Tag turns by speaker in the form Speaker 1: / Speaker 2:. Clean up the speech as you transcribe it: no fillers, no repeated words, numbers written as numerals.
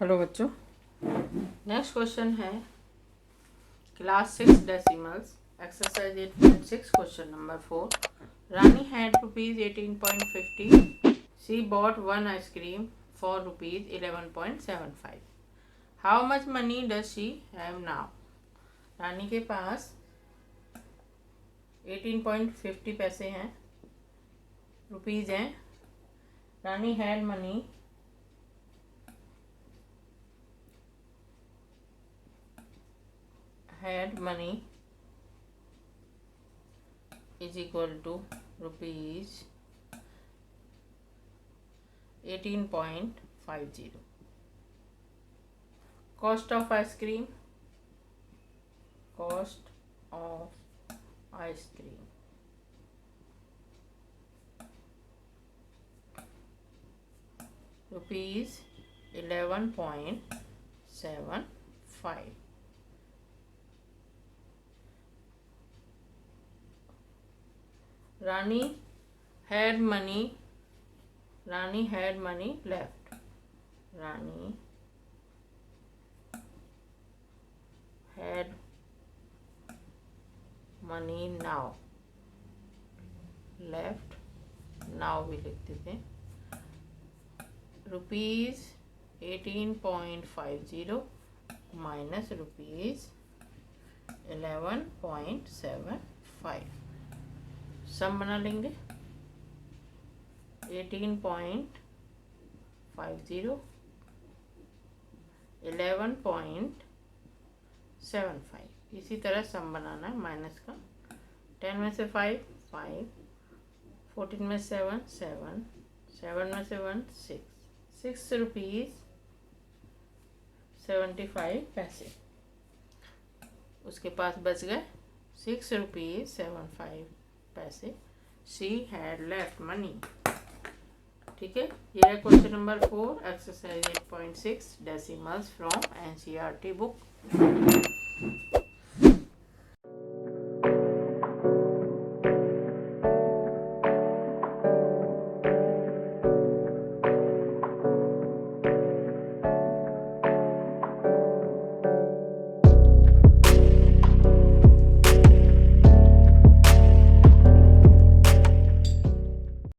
Speaker 1: Hello बच्चों, next question है class 6 decimals exercise 8.6 question number 4. Rani had rupees 18.50. She bought one ice cream for rupees 11.75. How much money does she have now. Rani के पास 18.50 पैसे हैं, rupees हैं. Rani had money is equal to rupees 18.50. Cost of ice cream rupees 11.75. Rani had money left. Rani had money now left. now भी लिख देते हैं. Rupees 18.50 minus rupees 11.75. सम बना लेंगे. 18.50 11.75. इसी तरह सम बनाना है माइनस का. 10 में से 5 5, 14 में 7 7, 7 में से 1 6 रुपीज़ 75 पैसे. उसके पास बच गए 6 रुपीज़ 75 पैसे. She had left money. ठीक है, ये है question number 4 exercise 8.6 decimals from NCERT book.